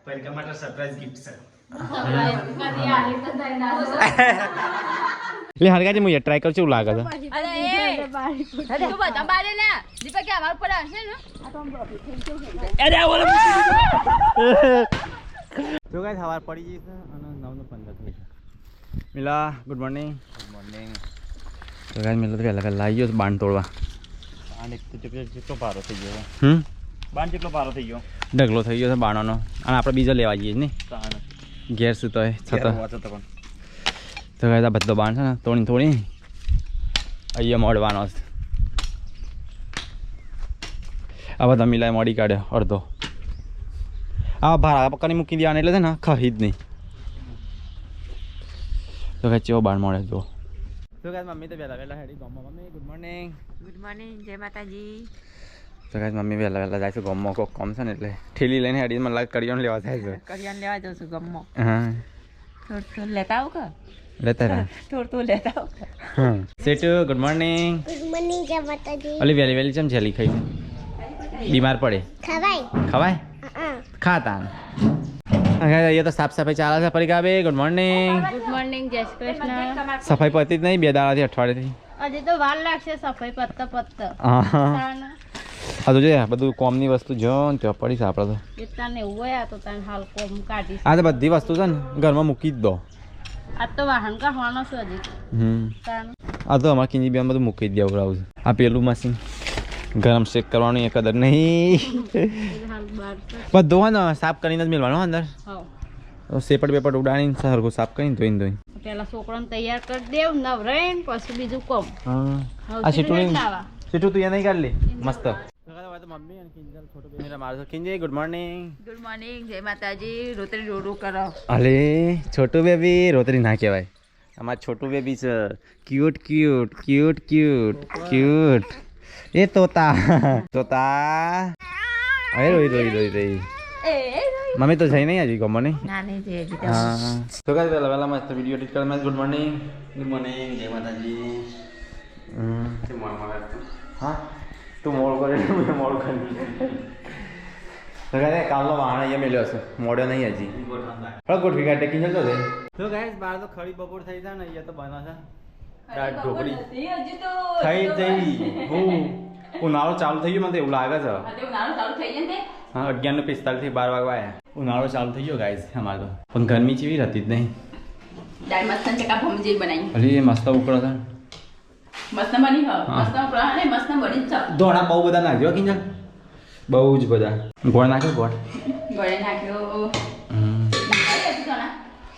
परिका માટે surprise gift છે લે હરગાજી હું ટ્રાય કરું છું લાગે છે અરે એ તું બતા બારે ને દીપક કે અમાર પર આવશે ને અરે ઓલે તો ગાઈસ સવાર પડી ગઈ છે અને 9:15 થઈ છે મિલા ગુડ મોર્નિંગ તો ગાઈસ મિલા તો પહેલા લાવી ગયો બાણ તોડવા બાણ એક તો જેટલો પારો થઈ ગયો બાણ જેટલો પારો થઈ ગયો ઢગલો થઈ ગયો છે બાણોનો અને આપણે બીજો લેવા જઈએ ને ઘેર સુતો હોય છતાં તો ગાઈસ આ બધો બાણ છે ને તોડી અહીંયા મોડવાનો છે આ બધા મિલાય મોડી કાઢ્યો અડધો આ ભારા પક્કાની મૂકી દેવાના એટલે છે ને ખરી જ નહીં તો કાંઈ ચેવો બાણ મળે તો કાંઈ મમ્મી તો વહેલા હેડી ગામમાં મમ્મી ગુડ મોર્નિંગ જય માતાજી તો કાંઈ મમ્મી વહેલા જાય છે ગામમાં કોઈક કામ છે ને એટલે ઠેલી લઈને હેડી મને લાગે કરિયાણું લેવા થાય છે કરિયાણું લેવા જઉં છું ગામમાં હા થોડું લેતા આવું કે લેતા રહે થોડું લેતા આવું હા સેટુ ગુડ મોર્નિંગ જય માતાજી ઓલી વહેલી ચમ છેલી ખાઈ બીમાર પડે ખવાય ખાતા ये तो साफ सफाई चाला था परिका बे गुड मोर्निंग જય શ્રી કૃષ્ણ सफाई पति नहीं बे दाड़ा थी अठवाडिये थी હજી તો વાર લાગશે સફાઈ પત્તા હા આ તો જો બધું કોમની વસ્તુ જો ને ત્યાં પડી છે આપણે તો એટલાને એવું હોય તો તને હાલ કોમ કાઢી આ તો બધી વસ્તુ છે ને ઘરમાં મૂકી જ દો આ તો વાહન કાઢવાનો છે હજી આ તો અમારે કિંજી બેન બધું મૂકી જ દેવું રાવું છે આ પેલું મશીન ગરમ શેક કરવાનું એ કદર નહીં બધું હોય ને સાફ કરીને જ મેળવાનું અંદર સેપટ બેપટ ઉડાડીને સરખું સાફ કરીને ધોઈને પેલા છોકરાને તૈયાર કરી દેવ નવરાઈને પછી બીજું કોમ આ સીટું તું એ નહીં કાઢ લે મસ્ત મમ્મી ગુડ મોર્નિંગ જય માતાજી રોતરી રોડું કરો અલે છોટું બેબી રોતરી ના કહેવાય અમાર છોટું બેબી છે ક્યુટ એ તોતા અરે રોઈ મમ્મી તો જઈ નહીં હજી ગમો નહીં હા તો કાંઈ પહેલા મસ્ત વિડીયો એડિટ કરવા ગુડ મોર્નિંગ જય માતાજી હા તું મોડ કરે મોડ કરી તો કાંઈ કાલનો વાહન અહીંયા મેળ્યો છે મોડ્યો નહીં હજી હવે ગોઠવી કાઢે કિંજલ તો છે તો ગાઈસ બહાર તો ખડી બપોર થઈ જાય ને અહીંયા તો બના છે દાળ ઢોકળી થઈ જઈ ઉનાળો ચાલુ થઈ ગયો મને એવું લાગે છે હા 11:45 થી 12 વાગવા આવ્યા ઉનાળો ચાલુ થઈ ગયો ગાઈસ અમારે તો પણ ગરમી જેવી હતી જ નહીં દાળ મસ્ત ચકા ભમજી બનાવી અરે મસ્ત ઉકળો છે મસ્ત બની હ મસ્ત ઉકળો અને મસ્ત બની છે દોણા બહુ બધા નાખ્યો કિંજલ બહુ જ બધા ગોળ નાખ્યો ગોળ નાખ્યો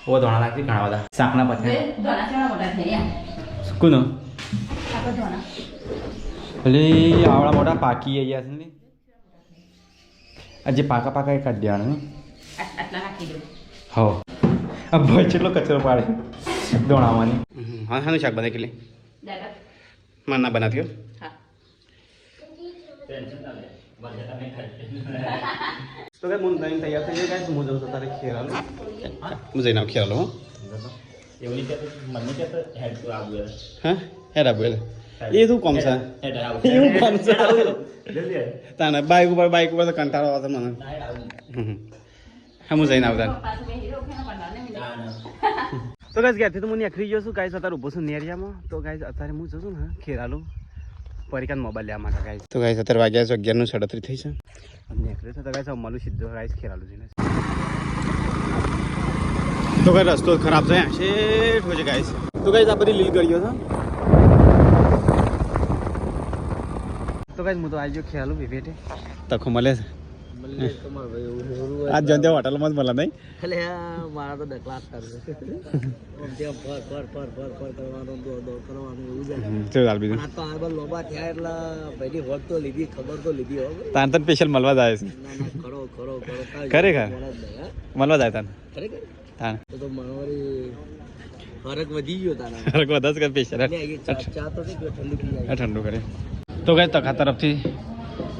ઓ દોણા નાખી ઘણા બધા શાકના પછી ધોણા કેવા મોટા થયા કોનો આપો ધોણા અલે આવડા મોટા પાકી ગયા છે ને આજે પાકા એ કાઢી દેવાના ને આટલા નાખી દો હો આ ભાઈ કેટલો કચરો પાડે દોણાવાની હા શાનું શાક બનાવી કેટલી મને ના બનાવ્યો હા તો કઈ મું નહીં તૈયાર થઈ જાય હું જઉં તો તારે ખેરાલો હું જઈને આવ ખેરાલો હો એવું નહીં કહેતો મને કહેતો હેડ તો આવું હા હેડ આવું એ તું કોમ છે એવું કોમ છે તાને બાઈક ઉપર તો કંટાળો આવતો મને હા હું જઈને આવતા તો ગાઈસ ઘેરથી તો હું નીકળી ગયો છું ગાઈસ અત્યારે ઊભો છું નેરિયામાં તો ગાઈસ અત્યારે હું જઉં છું ને ખેરાલું પરિકાન મોબાઈલ લેવા માટે ગાઈસ તો ગાઈસ અત્યારે વાગ્યા છે 11:37 થઈ છે નીકળ્યો તો ગાઈસ મળું સીધો ગાઈસ ખેરાલું જઈને તો ગાઈસ રસ્તો ખરાબ છે શેઠ હોય છે ગાઈસ તો ગાઈસ આ બધી લીલ ગળીઓ છે તો ગાઈસ હું તો આવી ગયો ખેરાલું વિવેટે તકો મળે છે આજ જંદે હોટલમાં જ મળે નહીં એટલે મારા તો ડકલાસ કરશે કરવાનું દોડ કરવાનું એવું જાય ચાલ બીજું આ તો આ લોબા થયા એટલે ભાઈની હોટ તો લીધી ખબર તો લીધી હો તાન તન સ્પેશિયલ મળવા જાય છે કરો ખરેખર મળવા જાય તાન ખરેખર તાન તો મારી ફરક વધી ગયો તારા ફરક વધારે કે સ્પેશિયલ ચા તો નહીં ઠંડુ પી જાય ઠંડુ કરે તો કઈ તખા તરફથી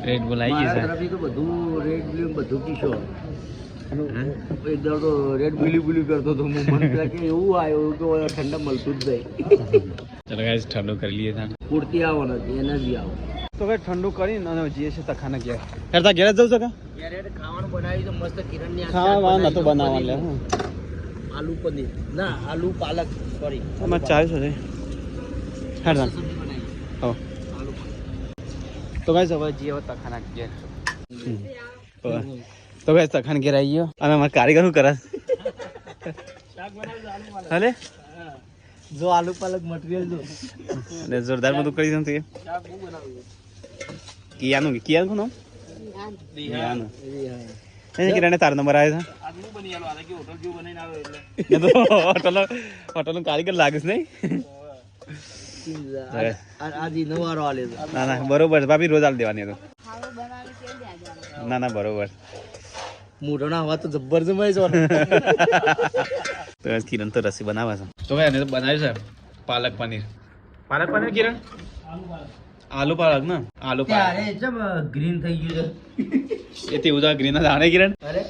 રેડ બોલ આવી ગઈ છે તરફથી તો બધું રેડ બ્લુ બધું પીશો એકદમ તો રેડ બ્લુ કરતો તો મને પેલા કે એવું આવ્યું કે ઠંડા મળતું જ નહીં ચલો ગાઈસ ઠંડુ કરી લઈએ તાન પૂરતી આવો નથી એના બી આવો તો કઈ ઠંડુ કરીને અને જઈએ છે તખાના ઘેર કરતા ઘેર જ જવું છે યાર ખાવાનું બનાવ્યું તો મસ્ત કિરણની ખાવાનું નતું બનાવવાનું લે આલુ પનીર ના આલુ પાલક સોરી અમારે ચાલ્યું છે હેડ હો તો ગાઈસ હવે જીઓ તખાના ઘેર તો ગાઈસ તખાના ઘેર આવી ગયો અને અમારા કારીગર શું કરે હાલે જો આલુ પાલક મટીરિયલ જો અને જોરદાર બધું કરી દઉં તું કિયાનું નામ કિયાનું એને કિરાને તારો નંબર આવ્યો છે હોટલ નું કારીગર લાગીશ નહીં આજે નવારો આલે ના ના બરોબર છે ભાભી રોજ આલ દેવાની તો ના ના બરોબર મોઢાના હવા તો જબ્બર જમાય છે તો કિરણ તો રસી બનાવે છે તો કઈ તો બનાવ્યું છે પાલક પનીર કિરણ આલુ પાલક ને આલુ પાલક ગ્રીન થઈ ગયું એ તેવું તો ગ્રીન જ આવે કિરણ અરે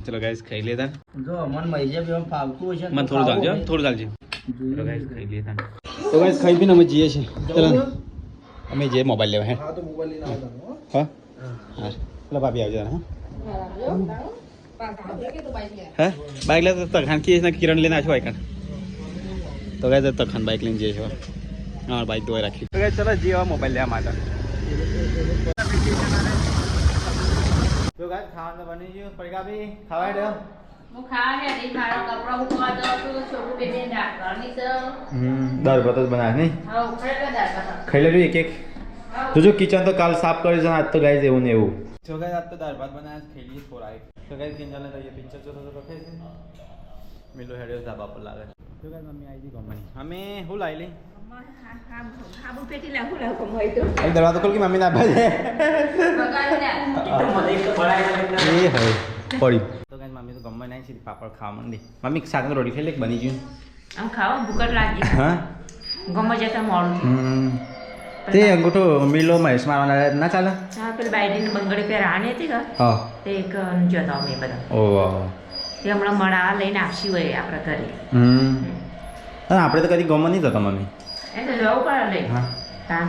ચલો ગાઈસ ખાઈ લેતા જો મન મહિજા બે ફાવતું હશે મને થોડું ચાલજો ચલો ગાઈસ ખાઈ લેતા તો ગાઈસ ખાઈ પીને અમે જઈએ છીએ ચલો અમે જઈએ મોબાઈલ લેવા હે હા તો મોબાઈલ લઈને આવતા હા હા ચલો ભાભી આવજો હા હે બાઈક લે તો તખાન કી ને કિરણ લઈને આછો આઈકન તો ગાઈસ તખાન બાઈક લઈને જઈએ છીએ હા બાઈક ધોઈ રાખી તો ગાઈસ ચલો જઈએ મોબાઈલ લેવા માટે તો ગાઈસ ખાવાનું બની ગયું પડીકા ભી ખાવા દે હું ખાવા ને નહીં મારો કપડો મૂકવા દો તો છોકરું બેબી ડાકરની છે દાળ ભાત જ બનાવે નહીં હા ખરેખર દાળ ખાઈ લેજો એક તું જો કિચન તો કાલ સાફ કરી છે આજ તો ગાઈસ એવું ને એવું તો ગાઈસ આજ તો દાળ ભાત બનાવ્યા ખાઈ લઈએ થોડા તો ગાઈસ કિંજલને તો ये પિક્ચર જોતો તો રખે છે મિલો હેડ્યો ધાબા પર લાગે તો ગાઈસ મમ્મી આવી ગઈ ગમણી અમે હું લાવી લી આબુ પેટી લાગુ કમાઈ તો એક દરવાજો ખોલ કે મમ્મી ના બાજે બગાડ લે એ હે પડી તો ગાઈસ મમ્મી તો ગમવા નહીં સીધી પાપડ ખાવા માંડી મમ્મી સાથે રોટી ખાઈ લે બની ગયું આમ ખાવા ભૂખ લાગી હા ગમે જતા મોડું તે અંગૂઠો મિલો મહેશ મારવાના ના ચાલે હા પેલી બાયડીને બંગડી પહેરાવાની હતી કે હા તે એક જોતા અમે બધા ઓ વાહ તે હમણાં મળા લઈને આપશી હોય આપણા ઘરે આપણે તો કદી ગમવા નહીં જતા મમ્મી એ તો જવું પડે લઈ હા હા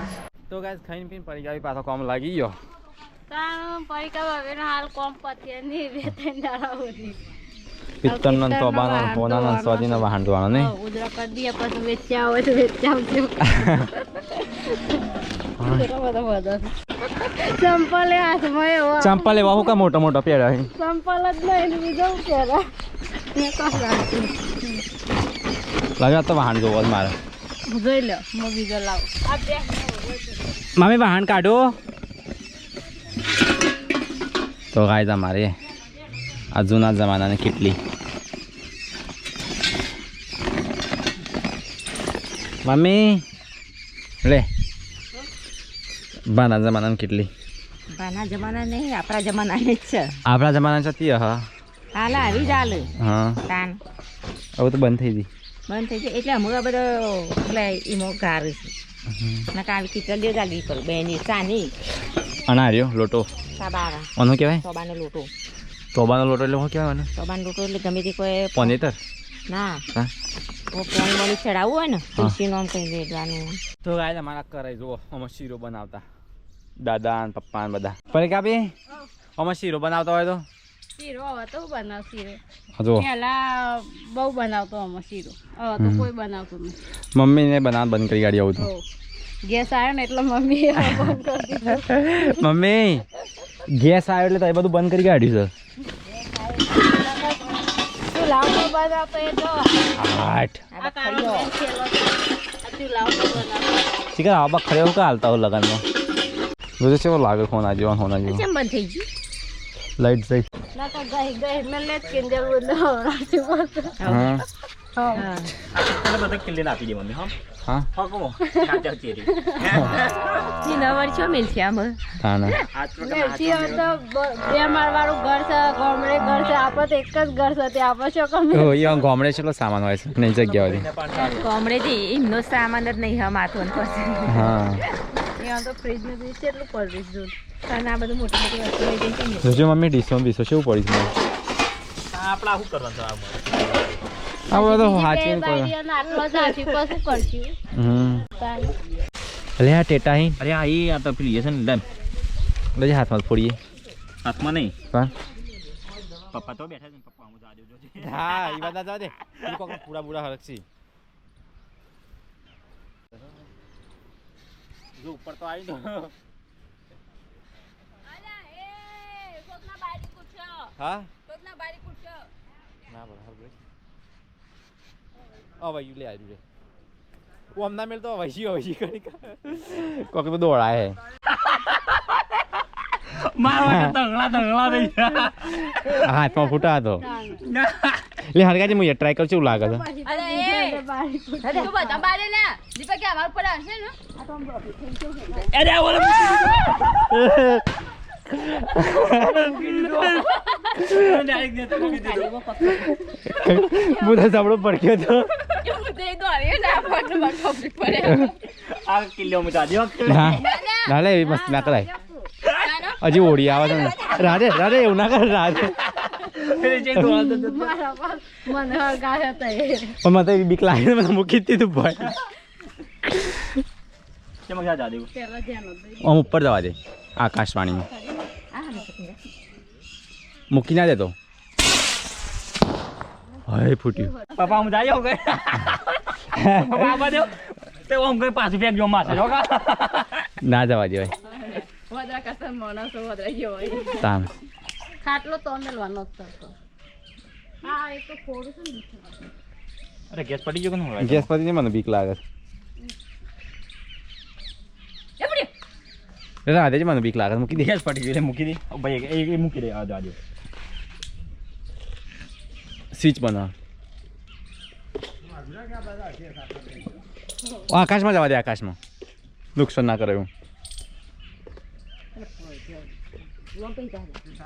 તો ગાઈસ ખાઈને પીને પડી ગઈ પાછો કામ લાગી ગયો પરીક્ષા વગેરે હાલ કોમ પતી નહીં બે ત્રણ દાડા સુધી પિત્તળનો તોબાનો પોનાનો સ્વાદીનો વાહન ધોવાનો નહીં ઉધરા કરી દઈએ પછી વેચ્યા હોય તો વેચ્યા ચંપલ એ હાથમાં એવો ચંપલ એવા હું કા મોટા મોટા પહેર્યા છે ચંપલ જ નહીં બીજો પહેરા લાગે તો વાહન જોવો જ મારે જોઈ લો હું બીજો લાવું મમ્મી વાહન કાઢો તો ગાય તમારે આ જૂના જમાનાની કેટલી મમ્મી લે બાના જમાનાની કેટલી બાના જમાના નહીં આપણા જમાનાની જ છે આપણા જમાના જતી હા હાલ આવી જ હાલ હા તાન હવે તો બંધ થઈ ગઈ બંધ થઈ જાય એટલે અમુક બધો એટલે એમાં ગાર છે ના કાવી કીચડ દે ગાલી પર બેની સાની અનાર્યો લોટો સાબારા ઓનો કહેવાય સોબાનો લોટો તોબાનો લોટો એટલે શું કહેવાય મને સોબાનો લોટો એટલે ગમે તે કોઈ પનેતર ના હા પોણી મોડી ચડાવવું હોય ને તુલસી નામ કહી દેવાનું તો ગાય અમારા કરાય જુઓ અમે શીરો બનાવતા દાદા ને પપ્પા ને બધા પણ કાપી અમે શીરો બનાવતા હોય તો શીરો હવે તો બનાવ શીરો જુઓ પહેલા બહુ બનાવતો અમે શીરો હવે તો કોઈ બનાવતું નહીં મમ્મીને બનાવવાનું બંધ કરી ગાડી આવું તો ગેસ આવ્યો ને એટલે મમ્મી બંધ કરી દીધું મમ્મી ગેસ આવ્યો એટલે તો એ બધું બંધ કરી કાઢ્યું તું લાવતો બનાવતો એ તો છે આઠ આ કાળો બેન ખેલો છે. આ તું લાવતો બનાવતો શીખર આવા ખરે હું કા હાલતા હોય લગનમાં બધું છે લાગે હોના જેવા હોના જેવા કેમ બંધ થઈ ગયું લાઈટ જઈ ના તો ગઈ ગઈ મેં લેટ કિંજલ બોલો રાજી બોલ હા હા બધા કિલ્લે આપી દે મમ્મી હા હા હા કોમો ચાચા ચેરી ની નવર છો મિલ છે આમ તાના મેલથી તો બે માળવાળું ઘર છે ગામડે ઘર છે આપણે તો એક જ ઘર છે તે આપણે શું કમ ઓ ઈ ગામડે કેટલો સામાન હોય છે નહીં જગ્યા હોય કોમડે થી એમનો સામાન જ નહીં હા માથું પાસે હા અહીંયા તો ફ્રીજ ને બીજ કેટલું પડીશ દૂધ કારણ આ બધું મોટી મોટી વસ્તુ લઈ જઈને કેમ જોજો મમ્મી ડીશો બીસો શું પડી છે આપણા શું કરવાનું આ બધું હાચીને કોઈ આટલો જ હાથી પર શું કરશું અલે આ ટેટા અહીં અરે આ એ આ તો પેલી છે ને લેમ લેજે હાથમાં ફોડીએ હાથમાં નહીં પણ પપ્પા તો બેઠા છે ને પપ્પા હું જાજો જોજે હા એ વાત ના જવા દે તું કોક પૂરા પૂરા હરકસી જો ઉપર તો આવી દો હા ના બરાબર અવાયું લે આવ્યું રે वो हम ना मिल तो वैसी करी कोक तो दौड़ा है મારવા તંગલા રહી હાથમાં ફૂટા હતો લે હરગાજી હું ટ્રાય કરું છું લાગે છે અરે એ તું બતા બારે લે દીપક કે અમાર પર આવશે ને અરે ઓલો મુદા સાંભળો પડક્યો તો આ કિલોમીટર આજો ના લે એવી મસ્તી ના કરાય હજી ઓળી આવે છે રાધે રાધે એવું ના કર રાધે મને હળગાય હતા એ પણ મને તો એવી બીક લાગે મને મૂકી દીધું ભાઈ કેમ ક્યાં જા દેવું પેલા ધ્યાન દે આમ ઉપર જવા દે આકાશવાણીમાં મૂકી ના દેતો હાય ફૂટ્યું પપ્પા હું જાય ગઈ પપ્પા આવા દો તે ઓમ કઈ પાછું ફેંક જો માથે જોકા ના જવા દેવાય વદરા કસમ માણસો વદરા ગયો તામ ખાટલો તો મેલવાનો જ હતો હા એ તો ફોડું છે ને અરે ગેસ પડી ગયો કે નહીં ગેસ પતી મને બીક લાગે છે રાધે જ મને બીક લાગે છે મૂકી દે ગેસ પડી ગયો એટલે મૂકી દે ભાઈ એ મૂકી દે આજો આજો સ્વિચ બનાવ આકાશમાં જવા દે આકાશમાં નુકસાન ના કરે એવું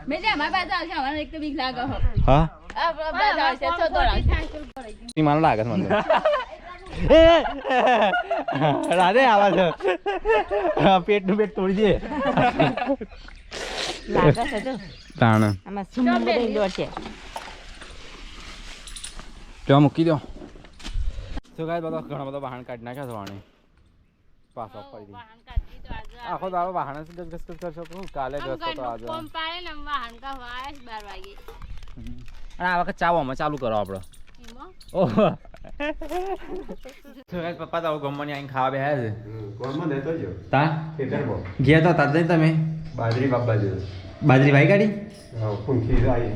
મેં અમારી પાસે આવશે અમારે એક તો બીક લાગે હો હા આપણા પાસે આવશે તો દોડાવશે એ મને લાગે છે મને રાધે આવા છે પેટનું પેટ તોડી દે લાગે છે તો તાણ આમાં સુમો દઈ દો છે તો મૂકી દો તો ગાય બધો ઘણા બધા વાહન કાઢી નાખ્યા છે વાણે પાછો ફરી આખો દાડો વાહન જ ગસ કરશો તો કાલે ગસ તો આજે કોમ પાડે ને વાહન કા વાય 12 વાગે અને આ વખત ચાવામાં ચાલુ કરો આપણો એમાં ઓહ તો ગાય પપ્પા તો ગમવાની આઈને ખાવા બેહ્યા છે કોણમાં દેતો જો તા ખેતરમાં ગયા તો તાર તમે બાજરી બાપા જો બાજરી વાઈ કાઢી હા પૂંખી આવી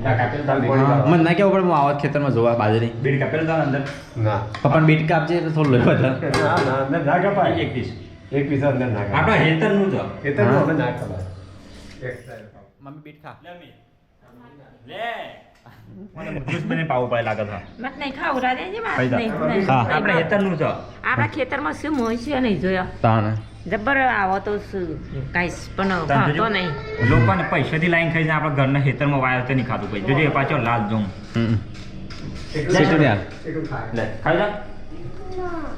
મને ના કેવું પડે હું આવત ખેતરમાં જોવા બાજરી બીડ કાપેલ તા અંદર ના પપ્પાને બીટ કાપજે તો થોડું લઈ બધા ના ના અંદર ના કપાય એક પીસ એક પીસ અંદર ના કપાય આપણા હેતર નું તો ખેતરમાં આપણે ના કપાય મમ્મી બીટ ખા લે મને જ્યુસ બને પાવું પડે લાગે છે મત નહીં ખાવ રાધે છે ખાઈ જા. હા. આપણે હેતર નું તો આપણા ખેતરમાં શું મોય છે નહીં જોયો તાણ જબ્બર આવો તો શું કાંઈ પણ ખાતો નહીં લોકોને પૈસાથી લાઈન ખાઈને આપણા ઘરના ખેતરમાં વાયો તો નહીં ખાતું પછી જોજો એ પાછો લાલ જોમ સીટું યાર એટલું ખાય લે ખાઈ જા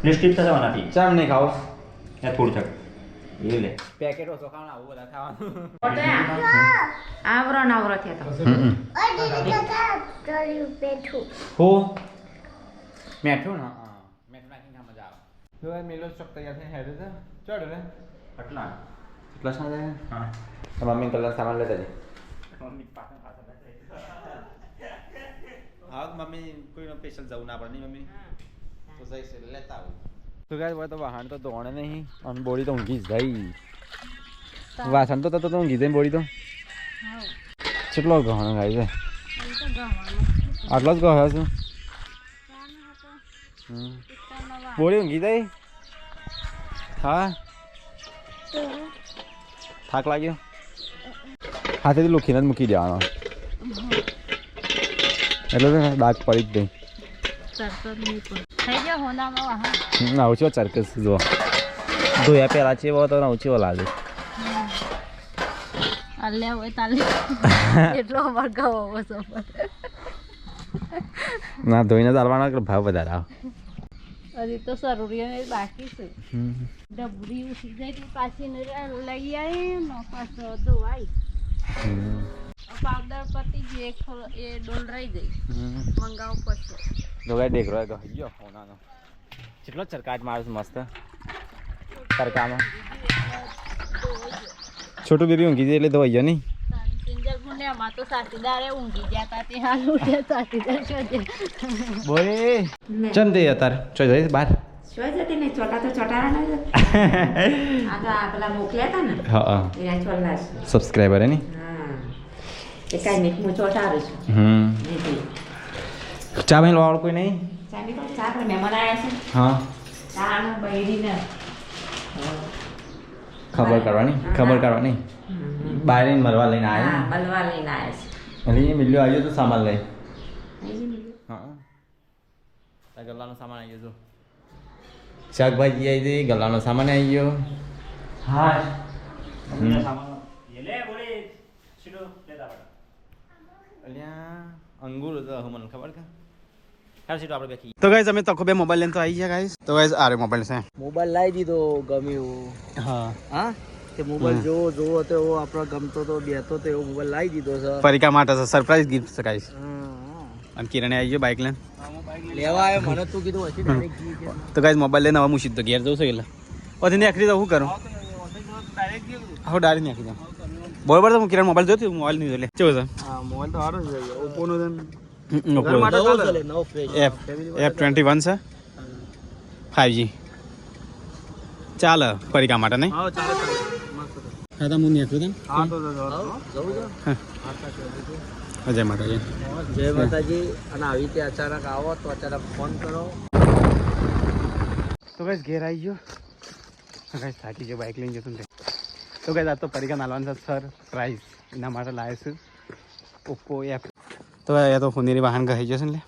ને સ્ટીપ થવા નથી ચામ નહીં ખાવ એ થોડું થક એ લે પેકેટ ઓછો ખાવાનું આવું બધા ખાવાનું આવરો નાવરો થયો તો હો મેઠું ને હા મેઠું નાખીને ખા મજા આવે તો યાર મેલો ચોક તૈયાર થઈને હેડે છે ચડ રે આટલા કેટલા સાં જાય હા તો મમ્મી કલર સામાન લેતા જઈ મમ્મી પાછળ પાછળ હા મમ્મી કોઈનો સ્પેશિયલ જવું ના પડે નહીં મમ્મી તો જઈશ લેતા આવું તો ગાય તો વાહન તો દોણે નહીં અને બોડી તો ઊંઘી જ જઈ વાસણ તો ઊંઘી જાય બોડી તો કેટલો ઘણો ગાય છે આટલો જ ગયો છું બોડી ઊંઘી જાય હા થાક લાગ્યો હાથેથી લુખીને જ મૂકી દેવાનો એટલે તો ડાક પડી જ ગઈ થઈ ગયો હોનામાં વાહન નવચો ચરકસ જો ધોયા પહેલા છે તો નવચો લાગે અલ્લે હોય તાલે એટલો અમાર ગાવો ઓછો ના ધોઈને ચાલવાનો કે ભાવ વધારે આવે હજી તો સરુરિયાને બાકી છે ડબરી ઉઠી જાય તો પાછી લઈ આવી ને પાછો ધોવાઈ પાવડર પતી ગયો એક એ ડોલ રહી ગઈ મંગાવું પડશે જો ગાય દેખ રહ્યો ગયો હોનાનો કેટલો ચરકાટ મારે છે મસ્ત તડકામાં છોટું બેબી ઊંઘી જાય એટલે ધોઈ ગયો નહીં કિંજલ પુણે અમાર તો સાથીદારે ઊંઘી ગયા તા તે હાલ ઉઠ્યા સાથીદાર શોધે બોલે ચમ દે અત્યારે ચોઈ જઈશ બહાર શું જતી ને ચોટા તો ચોટારા ન જતી આ તો આ પેલા મોકલ્યા હતા ને હા એના ચોલ્લા છે સબસ્ક્રાઈબર હે ને હા એ કાંઈ નહીં હું ચોટારું છું એટલે ચા બની વાળો કોઈ નહીં ચાલી પણ ચા પણ મહેમાન આવ્યા છે હા ચાનું બૈરીને ખબર કરવાની બહાર મરવા લઈને હા આવ્યા બલવા લઈને આવ્યા છે એટલે મિલ્યો આવ્યો તો સામાન લઈ આવી ગયું ને? હા ગલ્લાનો સામાન આવી ગયો શાકભાજી આવી ગઈ ગલ્લાનો સામાન આવી ગયો હા હમ. લે બોલે સીધો લેતા પડે અલ્યા અંગુર તો મને ખબર કે હાલ સીધો આપણે બેઠી તો ગાઈસ અમે તકો બે મોબાઈલ લઈને તો આવી ગયા ગાઈસ તો ગાઈસ આરે મોબાઈલ છે મોબાઈલ લાવી દીધો ગમ્યું હા હા તે મોબાઈલ જોવો તો એવો આપણો ગમતો તો બેતો તો એવો મોબાઈલ લાવી દીધો છે પરિકા માટે સરપ્રાઈઝ ગિફ્ટ છે ગાઈસ હા અને કિરણે આવી ગયો બાઇક લઈને લેવા આવ્યો મને તું કીધું હશે ડાયરેક્ટ જી કે તો ગાઈસ મોબાઈલ લઈને હવે હું સીધો ઘેર જઉં છું એટલે પછી આખરી તો શું કરું ડાયરેક્ટ ગયું હા ડાયરેક્ટ નાખી દઉં બરોબર તો હું કિરણ મોબાઈલ જોતી મોબાઈલ નહીં જોઈ લે કેવું છે હા મોબાઈલ તો સારો છે ઓપ્પોનો છે ઓપ્પો નવો ચાલે નવો ફ્રેશ F21 છે 5G ચાલે પરિકા માટે નહીં હા ચાલે ચાલે મસ્ત હા તો હું નીકળું હા તો જવું છે જય માતાજી જય માતાજી અને આવી રીતે અચાનક આવો તો અચાનક ફોન કરો તો ગાઈસ ઘેર આવી ગયો ગાઈસ થાકી ગયો બાઇક લઈને જતો ને તો ગાઈસ આ તો પરિકા નાલવાનું છે સર પ્રાઇઝ એના માટે લાવ્યો છું ઓપ્પો F તો એ તો ફોનની વાહન કહી જશે ને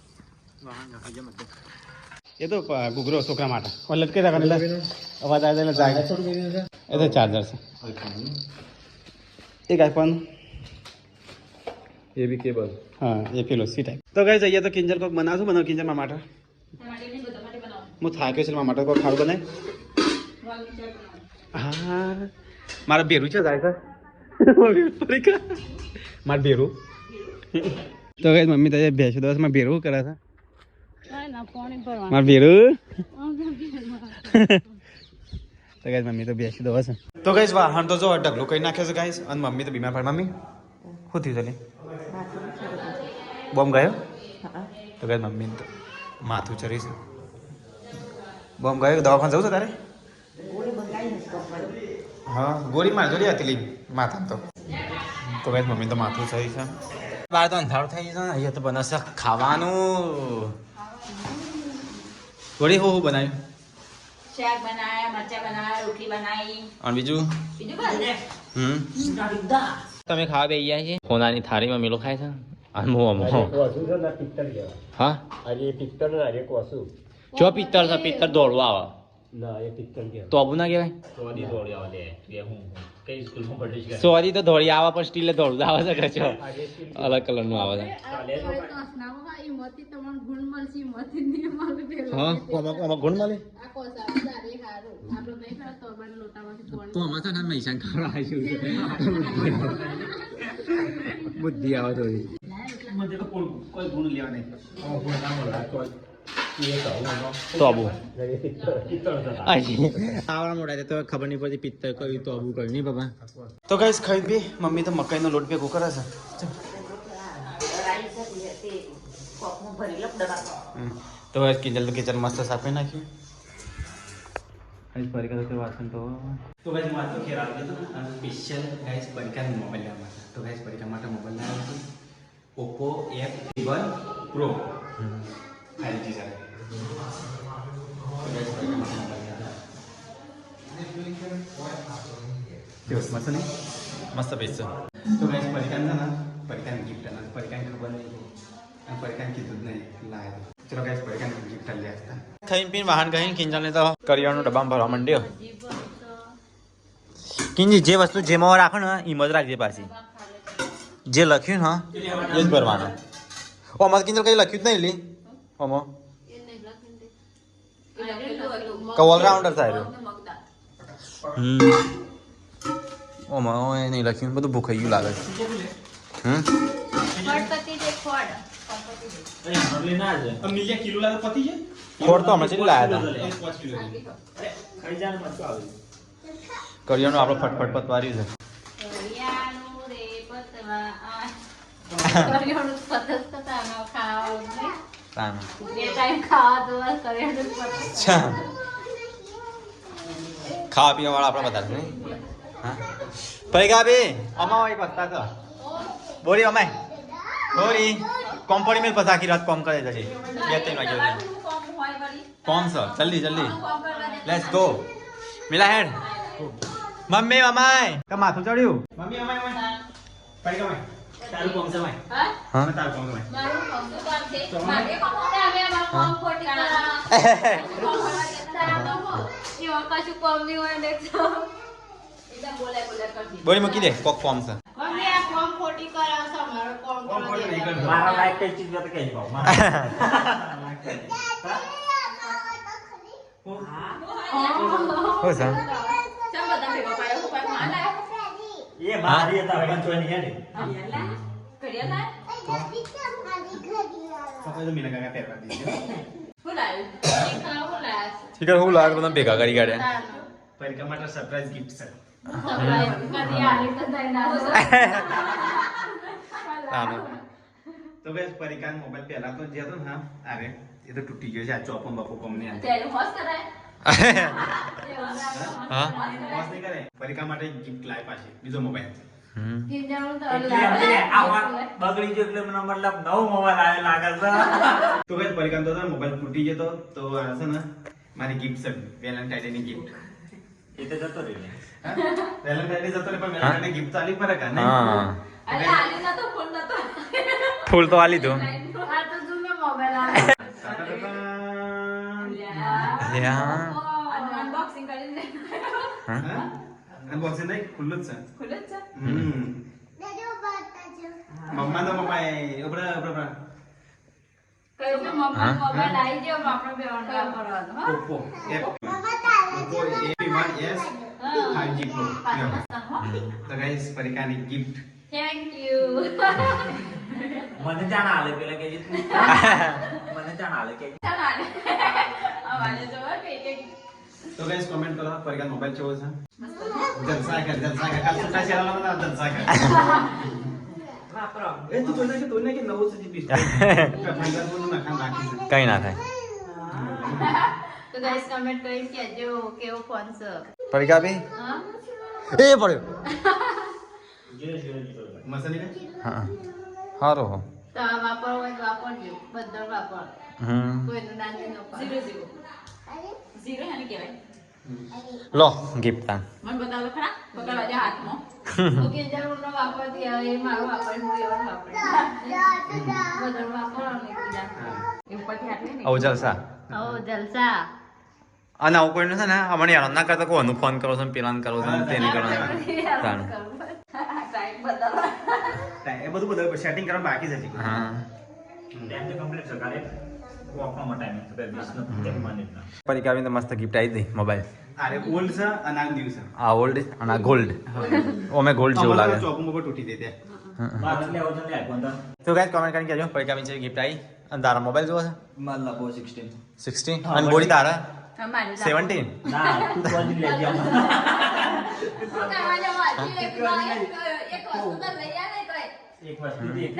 એ તો ગુગરો છોકરા માટે લટકે રાખવાનું અવાજ આવે એટલે જાય એ તો ચાર્જર છે એક આઈફોન એ બી કેબલ હા એ પેલો સી ટાઈપ તો ગાઈસ અહીંયા તો કિંજલ કોક બનાવશું બનાવ કિંજલ મારા માટે હું થાક્યો છે મારા માટે કોઈ ખાડું બનાય હા મારા બેરું છે જાય છે મારે બેરું તો ગાઈસ મમ્મી તો ભેંસો દસ માં બેરું કરે છે ના પાણી ભરવા મારે બેરું તો ગાઈસ મમ્મી તો બેસી દો છે તો ગાઈસ વાહન તો જો ઢગલો કરી નાખ્યો છે ગાઈસ અને મમ્મી તો બીમાર પડી મમ્મી શું થયું ચાલે બોમ્બ ગયો તો ગાઈસ મમ્મી તો માથું ચરી છે બોમ્બ ગયો દવાખાને જવું છે તારે હા ગોળી માર જોડી હતી લી માથા તો ગાઈસ મમ્મી તો માથું ચરી છે બહાર તો અંધારું થઈ છે અહીંયા તો બનાવશે ખાવાનું ગોળી હું બનાવ્યું શાક બનાયા મરચાં બનાયા રોટલી બનાવી અને બીજું બીજું તમે ખાવા બે ગયા છે સોનાની થાળીમાં મેલો ખાય છે અને હું કોસું છે ને પિત્તળ કહેવાય હા આજે પિત્તળ ને આજે કોસું જો પિત્તળ છે પિત્તળ દોડવા આવે ના એ પિત્તળ કહેવાય તો આબુ ના કહેવાય સોની દોડી આવે લે બે હું કઈ સ્કૂલમાં ભણી છે સોરી તો દોડી આવે પણ સ્ટીલે દોડવું આવે છે કચો અલગ કલરનું આવે છે ઈમતી તમને ગુણ મળશે ઈમતી નહીં મળે પેલો હા આમાં ગુણ મળે આ કોસા સારી હારું આપણે નહીં પેલા તોરબાન લોટામાંથી કોણ તો આમાં છે ને મૈસાન ખબર આવ્યું બુદ્ધિ આવે તો મને તો કોઈ ગુણ લેવા નહીં તો આબુ પિત્તળ છે આવડા મોટા તો ખબર નહીં પડતી પિત્તળ કયું તો આબુ કયું નહીં બાબા તો ગાઈસ ખાઈ પી મમ્મી તો મકાઈનો લોટ ભેગો કરે છે કોકમાં ભરી લો ડબ્બા તો ગાઈસ કિચન તો કિચન મસ્ત સાફી નાખ્યું ગાઈસ પરિકા તો વાસણ તો ગાઈસ માર તો ખેર આવી ગયો અને સ્પેશિયલ ગાઈસ પરિકા મોબાઈલ લેવા માટે તો ગાઈસ પરિકા માટે મોબાઈલ લાવ્યો છું Oppo F1 Pro 5G છે તો ગાઈસ પરિકા માટે મોબાઈલ કેવો મસ્ત નહીં મસ્ત બેસ તો ગાઈસ પરિકા છે ને પરિકાની ગિફ્ટ અને પરિકાની ખબર નહીં અને પરિકાને કીધું જ નહીં લાવ્યો ચલો ગાઈસ પરિકાની ગિફ્ટ લઈ આવ્યા ખાઈને પીને વાહન ગઈને કિંજલને તો કરિયાણું ડબ્બામાં ભરવા માંડ્યો કિંજી જે વસ્તુ જેમાં રાખો ને એમ જ રાખજે પાછી જે લખ્યું ને એ જ ભરવાનું ઓમાં કિંજલ કઈ લખ્યું જ નહીં લી ઓમાં ઓલરાઉન્ડર થાય ઓમાં એ નહીં લખ્યું બધું ભૂખાઈ ગયું લાગે ખોડ તો હમણાં ચેટલી લાયા હતા કરિયાનું આપણે ફટફટ પતવાર્યું છે. કરિયાનું રે પતવા કરિયાનું પતસ કતાનો ખાવાનું નહીં. તાન. બે ટાઈમ ખાવા તો બસ કરિયાનું પતસ. અચ્છા. ખાવા પીવા વાળા આપણે બધા નહીં. હા. પૈગા બી અમાય પસ્તા તો. બોરી અમાય. બોરી કોમ્પોડી મેલ પછી આખી રાત કોમ કરે છે. 2-3 વાગ્યા સુધી. કોમ સર જલ્દી જલ્દી. Let's go. મિલા હેડ. મમ્મી અમાય. તો માથું ચડ્યું. મમ્મી અમાય અમાય. પૈગા અમાય. તારું કોમ છે અમાય. હા તારું કોમ છે અમાય. મારું કોમ તો કોમ છે. મારે કોમ છે અમે અમારું કોમ ખોટી કરા. એવા કશું કોમ નહીં હોય દેખતો. એકદમ બોલે કરતી. બોરી મૂકી દે કોક કોમ છે. મમ્મી આ કોમ ખોટી કરાવશો અમારું કોમ કરો. મારા લાયક કઈ ચીજ તો કઈ ભાવ હો સર. એ મારી હતા હવે જોઈ નહીં હેડે ઠીક હું લાગ બધા ભેગા કરી કાઢ્યા. પરિકા માટે સરપ્રાઈઝ ગિફ્ટ છે. તો બસ પરિકા મોબાઈલ પહેલા તો જે હતો ને હા અરે એ તો તૂટી ગયો છે આ ચોપમ બાપુ કોમની અંદર હા બસ નહીં કરે પરિકા માટે ગિફ્ટ લાય પાછી બીજો મોબાઈલ બગડી ગયો એટલે મને મતલબ નવો મોબાઈલ આવે લાગે છે. તો બસ પરિકા તો મોબાઈલ તૂટી ગયો તો આ છે ને મારી ગિફ્ટ છે વેલેન્ટાઇન ડે ની ગિફ્ટ એ તો જતો રહ્યો ને. વેલેન્ટાઇન ડે જતો રે પણ વેલેન્ટાઇન ડે ગિફ્ટ આલી પર કા હા ફૂલ તો આલી દો. અનબોક્સિંગ નહીં ખુલ્લું જ છે મમ્મા તો મમ્મા ઉભરા ઉભરા Oppo Oppo A1s 5G Pro તો ગાઈસ પરિકાની ગિફ્ટ થેન્ક યુ મને જાણ આલે પેલા કે મને જાણ આલે કે તો ગાઈસ કમેન્ટ કરો પરિકા મોબાઈલ કેવો છે જલસા કર કાલ સુટા ચાલવાનો જલસા કર એ તું તો કે નવો છે જી બીસ કમેન્ટ ના ખાન રાખી કઈ ના થાય. તો ગાઈસ કમેન્ટ કરીને કહેજો કેવો ફોન છે પરિકા બી હા એ પડ્યો. મસાલી કે હા હારો હો. તો આ વાપરવો હોય તો વાપરજો બધા વાપર કોઈનું નાની નો લો ગિફ્ટ તાન. ઓકે જરૂર નો વાપરતી હવે એ મારો વાપરે હું એવો વાપરે બધા વાપરવાનું એકબીજા આવું જલસા. ઓ જલસા અને આવું કોઈને છે ને અમને યાર ના કરતા કોનું ફોન કરો છો ને પેલાને કરો છો ને તેને કરો છો. તાન. એ બધું સેટિંગ કરવાનું બાકી છે હજી. હા ટાઈમ તો કમ્પ્લીટ છે કાલે વોકમાં ટાઈમ તો 20 નો ટેક મિનિટ ના. પરિકા બી તો મસ્ત ગિફ્ટ આવી હતી મોબાઈલ. અરે ઓલ્ડ છે અને આ ન્યુ છે આ ઓલ્ડ અને આ ગોલ્ડ. ઓમે ગોલ્ડ જેવું લાગે. ચોપમ ઉપર તૂટી દે દે બાર લે આવજો લે આઈફોન તો તો ગાઈસ કમેન્ટ કરીને કહેજો પરિકા બી છે ગિફ્ટ આવી. અને તારા મોબાઈલ જોવો છે માલ લાવો 16 16 અને બોડી તારા 17. ના તું તો જ લે જા એક વસ્તુ એક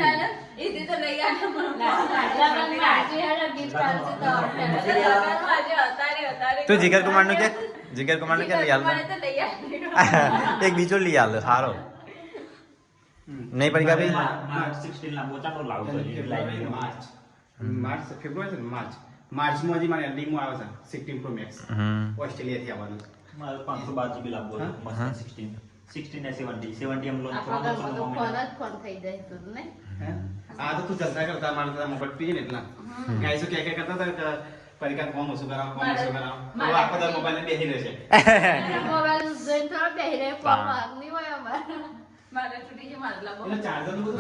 તો જીગર કુમાર નું કે લઈ આલ. એક બીજો લઈ આલ સારો નહીં પરિકા બી. માર્ચ 16 ના બોચાનો લાવજો લાઈન માર્ચ ફેબ્રુઆરી માર્ચ માર્ચમાં હજી મારે એન્ડિંગમાં આવે છે 16 પ્રો મેક્સ ઓસ્ટ્રેલિયાથી આવવાનું મારે 512 GB લાવવો મસ્ત 16 ને 70 એમ લોન ફોન થઈ જાય તો નહીં આ તો તું જલસા કરતા મારે તો મોબાઈલ પી ને એટલા ગાઈસો કે કરતા હતા પરિકાર કોમ ઓછું કરાવો તો આખો દર મોબાઈલ બેસી રહેશે મોબાઈલ જોઈને થોડો બેહી રહે ફોન નહીં હોય અમારે એટલે ચાર્જર નું બધું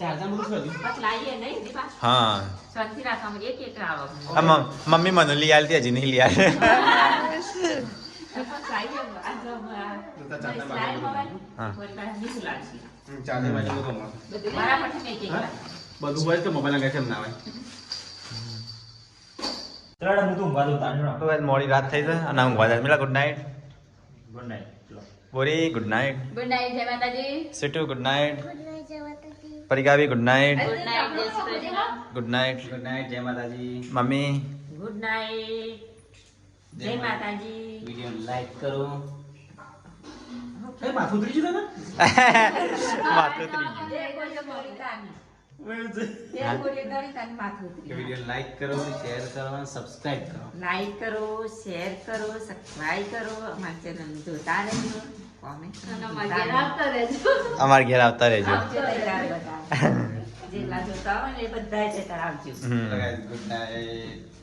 ચાર્જર બધું શું હા આ મમ્મી મને લઈ આલતી હજી નહીં લઈ આલે. ચાર્જર બાજુ બધું હોય તો મોબાઈલ અંગે કેમ ના હોય ચલો હું તો ઊંઘવા દઉં તાણ તો આજ મોડી રાત થઈ છે અને ઊંઘવા જાય મિલા ગુડ નાઇટ ગુડ નાઇટ ચલો બોરી ગુડ નાઇટ ગુડ નાઇટ જય માતાજી સિટુ ગુડ નાઇટ પરિકાવી ગુડ નાઇટ ગુડ નાઇટ જય Shri Krishna good night good night જય માતાજી મમ્મી ગુડ નાઇટ જય માતાજી વિડિયો લાઈક કરો એ માથું ઉતરી ગયું માથું ઉતરી ગયું જય ગોળીઓ ગોળી તાની જય ગોળીઓ ગોળી તાની માથું ઉતરી વિડિયો લાઈક કરો શેર કરો અને સબસ્ક્રાઇબ કરો લાઈક કરો શેર કરો સબસ્ક્રાઇબ કરો અમારા ચેનલ જોતા રહેજો કોમેન્ટ અમારા ઘેર આવતા રહેજો જેટલા જોતા હોય ને એ બધા જ આવજો હમ. Good night